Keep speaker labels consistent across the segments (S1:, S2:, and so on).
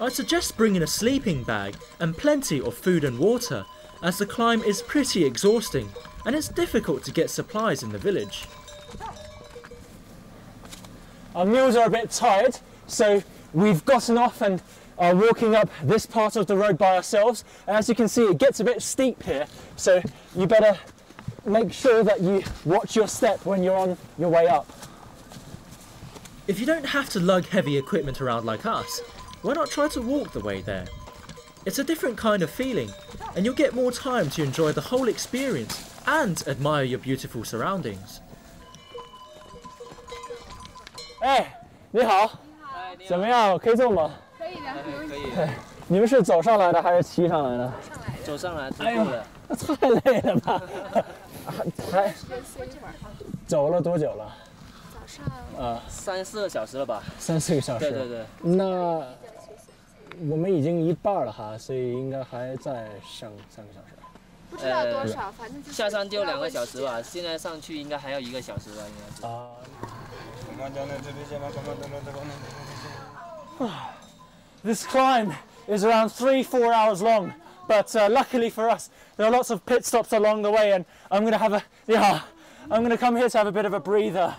S1: I'd suggest bringing a sleeping bag and plenty of food and water, as the climb is pretty exhausting and it's difficult to get supplies in the village.
S2: Our mules are a bit tired, so we've gotten off and are walking up this part of the road by ourselves. And as you can see, it gets a bit steep here, so you better make sure that you watch your step when you're on your way up.
S1: If you don't have to lug heavy equipment around like us, why not try to walk the way there? It's a different kind of feeling, and you'll get more time to enjoy the whole experience and admire your beautiful surroundings.
S2: 哎，你好，怎么样？可以走吗？
S3: 可以的，没问题。
S2: 你们是走上来的还是骑上来的？
S4: 走上来，
S2: 哎呦，太累了吧？还走了多久了？
S3: 早上
S4: 3、4个小时了吧
S2: ？3、4个小时。
S4: 对对对。
S2: 那我们已经一半了哈，所以应该还在上3个小时。
S3: 不知道多少，反正就是
S4: 下山就2个小时吧，现在上去应该还要1个小时吧，应该是。
S2: 啊。This climb is around 3-4 hours long, but luckily for us, there are lots of pit stops along the way, and I'm going to come here to have a bit of a breather.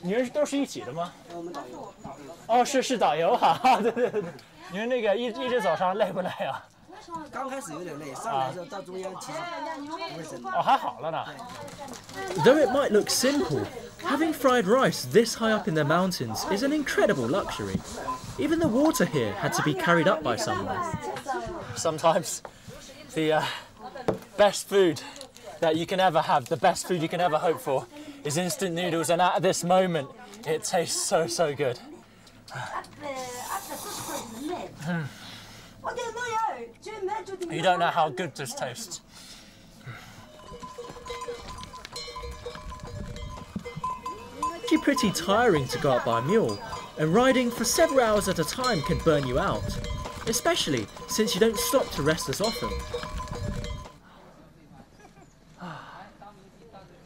S2: 你们都是一起的吗？哦，是导游哈，对对对。你们那个一直走上累不累啊？
S5: 刚开始有点累，上来之后到中央其实不会真的。
S2: 哦，还好了呢。
S1: Though it might look simple, having fried rice this high up in the mountains is an incredible luxury. Even the water here had to be carried up by someone.
S2: Sometimes the best food that you can ever have, the best food you can ever hope for, is instant noodles, and at this moment, it tastes so good. You don't know how good this tastes.
S1: It's actually pretty tiring to go up by mule, and riding for several hours at a time can burn you out, especially since you don't stop to rest as often.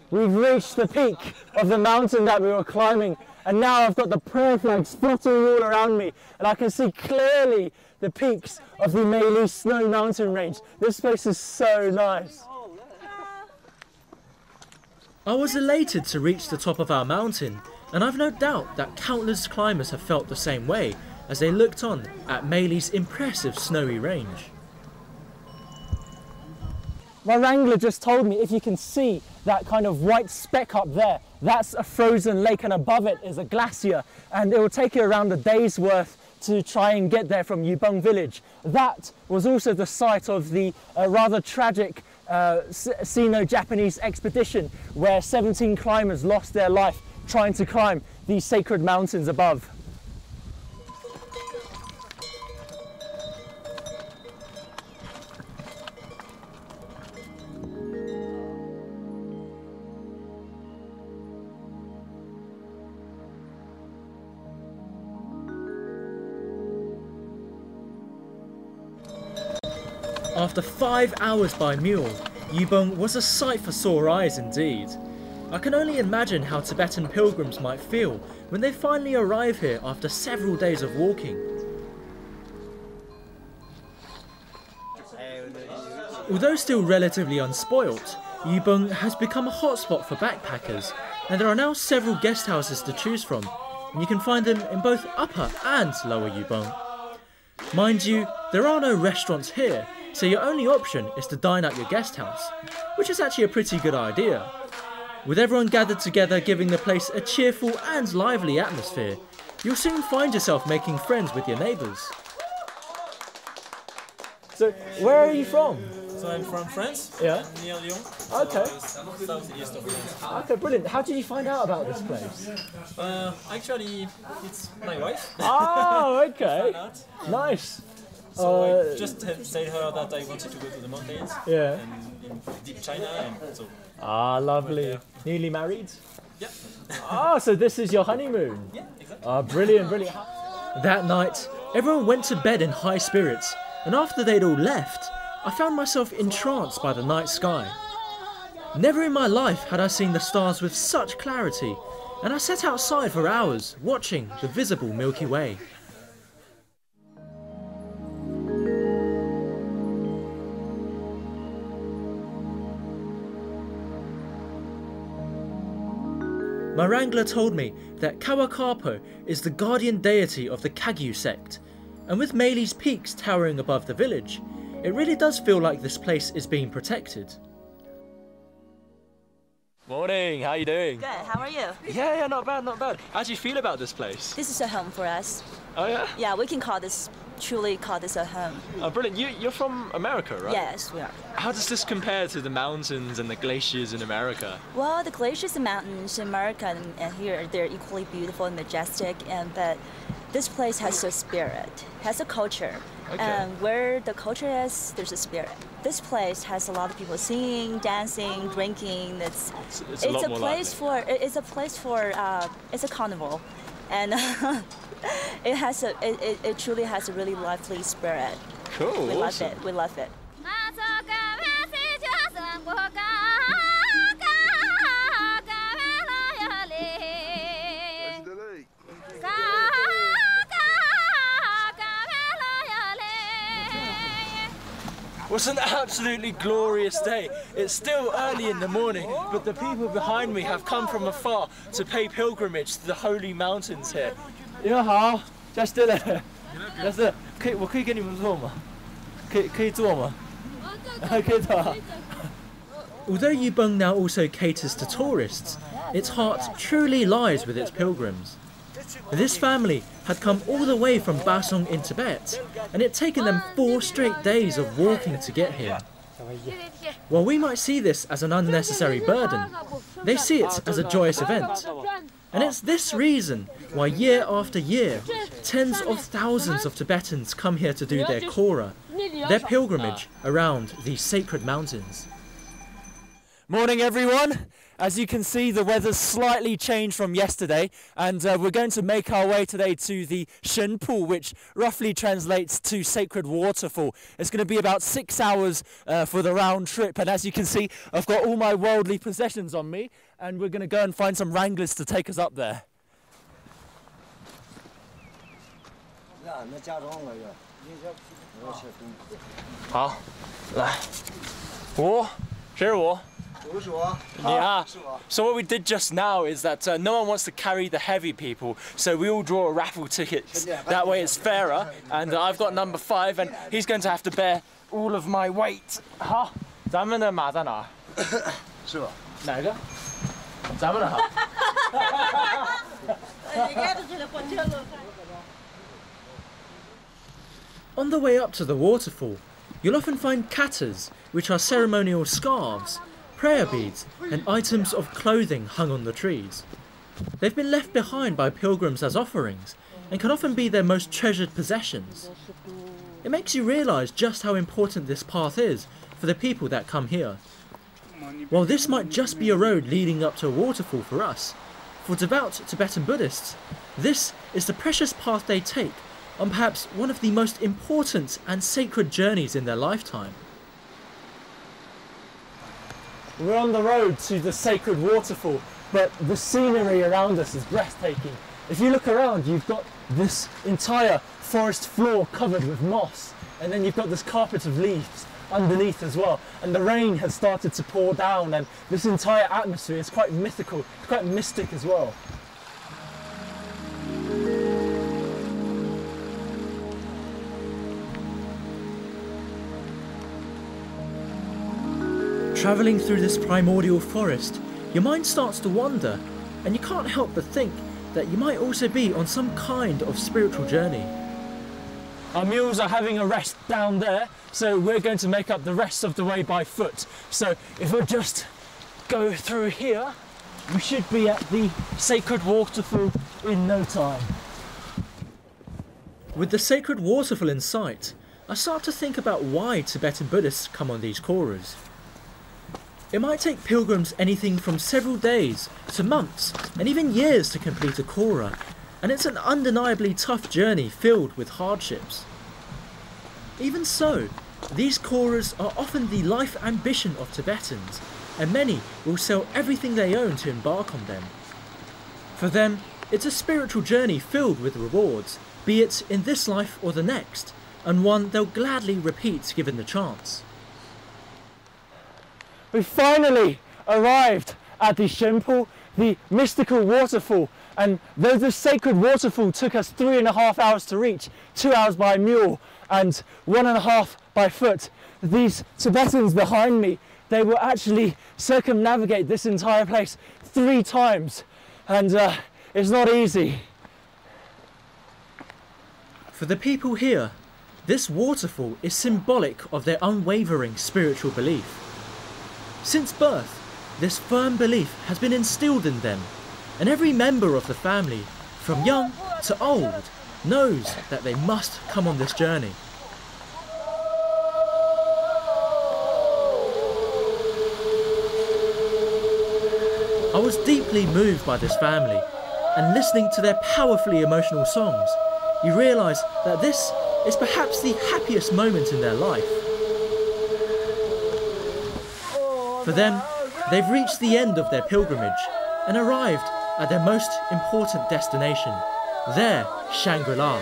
S2: We've reached the peak of the mountain that we were climbing, and now I've got the prayer flags fluttering all around me, and I can see clearly the peaks of the Meili Snow Mountain Range. This place is so nice.
S1: I was elated to reach the top of our mountain, and I've no doubt that countless climbers have felt the same way as they looked on at Meili's impressive snowy range.
S2: My wrangler just told me if you can see that kind of white speck up there, that's a frozen lake, and above it is a glacier, and it will take you around a day's worth to try and get there from Yubong village. That was also the site of the rather tragic Sino-Japanese expedition where 17 climbers lost their life trying to climb these sacred mountains above.
S1: After 5 hours by mule, Yubong was a sight for sore eyes indeed. I can only imagine how Tibetan pilgrims might feel when they finally arrive here after several days of walking. Although still relatively unspoilt, Yubong has become a hotspot for backpackers, and there are now several guest houses to choose from, and you can find them in both Upper and Lower Yubong. Mind you, there are no restaurants here, so your only option is to dine at your guest house, which is actually a pretty good idea. With everyone gathered together giving the place a cheerful and lively atmosphere, you'll soon find yourself making friends with your neighbours.
S2: So, where are you from?
S6: So I'm from France,
S2: Yeah.
S6: near Lyon.
S2: Okay.
S6: Southeast of France.
S2: Okay, brilliant. How did you find out about this place?
S6: Actually, it's my wife.
S2: Oh, okay.
S6: Found out.
S2: Nice.
S6: So I just said her that I wanted to go to the mountains.
S2: Yeah.
S6: And in deep China, and so.
S2: Ah, lovely. Newly married?
S6: Yeah.
S2: Ah, so this is your honeymoon?
S6: Yeah, exactly.
S2: Ah, brilliant, brilliant.
S1: That night, everyone went to bed in high spirits, and after they'd all left, I found myself entranced by the night sky. Never in my life had I seen the stars with such clarity, and I sat outside for hours watching the visible Milky Way. My wrangler told me that Kawakapo is the guardian deity of the Kagyu sect, and with Meili's peaks towering above the village, it really does feel like this place is being protected.
S7: Morning, how you doing?
S8: Good, how are you?
S7: Yeah, not bad, not bad. How do you feel about this place?
S8: This is a home for us.
S7: Oh yeah?
S8: Yeah, we can truly call this a home.
S7: Oh, brilliant. You're from America, right?
S8: Yes, we are.
S7: How does this compare to the mountains and the glaciers in America?
S8: Well, the glaciers and mountains in America and here, they're equally beautiful and majestic, but this place has a spirit, has a culture.
S7: Okay.
S8: And where the culture is, there's a spirit. This place has a lot of people singing, dancing, drinking. It's a place for it's a carnival, and it truly has a really lively spirit.
S7: Cool.
S8: We
S7: awesome.
S8: love it. We love it.
S7: It was an absolutely glorious day. It's still early in the morning, but the people behind me have come from afar to pay pilgrimage to the holy mountains here. 你们好，家是的，家是我可以跟你们坐吗？可以坐吗？可以坐。
S1: Although Yubong now also caters to tourists, its heart truly lies with its pilgrims. This family had come all the way from Basong in Tibet, and it had taken them 4 straight days of walking to get here. While we might see this as an unnecessary burden, they see it as a joyous event. And it's this reason why year after year, tens of thousands of Tibetans come here to do their Kora, their pilgrimage around these sacred mountains.
S2: Morning everyone! As you can see, the weather's slightly changed from yesterday, and we're going to make our way today to the Shen Pool, which roughly translates to Sacred Waterfall. It's going to be about 6 hours for the round trip, and as you can see, I've got all my worldly possessions on me, and we're going to go and find some wranglers to take us up there.
S7: 好，来，我，谁是我？ Yeah. So what we did just now is that no one wants to carry the heavy people, so we all draw a raffle ticket. That way it's fairer, and I've got number 5, and he's going to have to bear all of my weight. 好，咱们的马在哪？是吧？哪个？咱们的好。
S1: On the way up to the waterfall, you'll often find katas, which are ceremonial scarves, prayer beads and items of clothing hung on the trees. They've been left behind by pilgrims as offerings and can often be their most treasured possessions. It makes you realise just how important this path is for the people that come here. While this might just be a road leading up to a waterfall for us, for devout Tibetan Buddhists, this is the precious path they take on perhaps one of the most important and sacred journeys in their lifetime.
S2: We're on the road to the sacred waterfall, but the scenery around us is breathtaking. If you look around, you've got this entire forest floor covered with moss, and then you've got this carpet of leaves underneath as well. And the rain has started to pour down, and this entire atmosphere is quite mythical, quite mystic as well.
S1: Travelling through this primordial forest, your mind starts to wander, and you can't help but think that you might also be on some kind of spiritual journey.
S2: Our mules are having a rest down there, so we're going to make up the rest of the way by foot. So if we just go through here, we should be at the sacred waterfall in no time.
S1: With the sacred waterfall in sight, I start to think about why Tibetan Buddhists come on these Koras. It might take pilgrims anything from several days to months and even years to complete a Kora, and it's an undeniably tough journey filled with hardships. Even so, these Koras are often the life ambition of Tibetans, and many will sell everything they own to embark on them. For them, it's a spiritual journey filled with rewards, be it in this life or the next, and one they'll gladly repeat given the chance.
S2: We finally arrived at the Shempo, the mystical waterfall, and though the sacred waterfall took us 3.5 hours to reach, 2 hours by mule and 1.5 by foot, these Tibetans behind me, they will actually circumnavigate this entire place 3 times, and it's not easy.
S1: For the people here, this waterfall is symbolic of their unwavering spiritual belief. Since birth, this firm belief has been instilled in them, and every member of the family, from young to old, knows that they must come on this journey. I was deeply moved by this family, and listening to their powerfully emotional songs, you realise that this is perhaps the happiest moment in their life. For them, they've reached the end of their pilgrimage and arrived at their most important destination, their Shangri-La.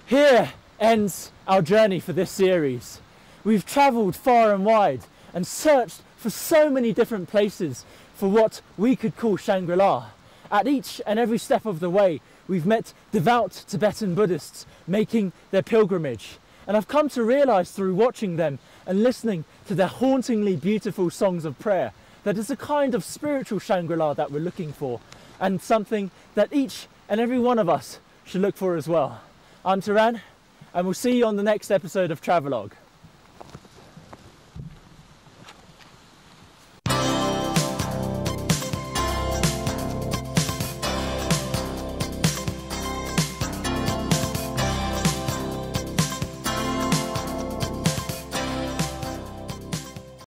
S2: Here ends our journey for this series. We've travelled far and wide and searched for so many different places for what we could call Shangri-La. At each and every step of the way, we've met devout Tibetan Buddhists making their pilgrimage. And I've come to realise through watching them and listening to their hauntingly beautiful songs of prayer that it's a kind of spiritual Shangri-La that we're looking for, and something that each and every one of us should look for as well. I'm Taran, and we'll see you on the next episode of Travelogue.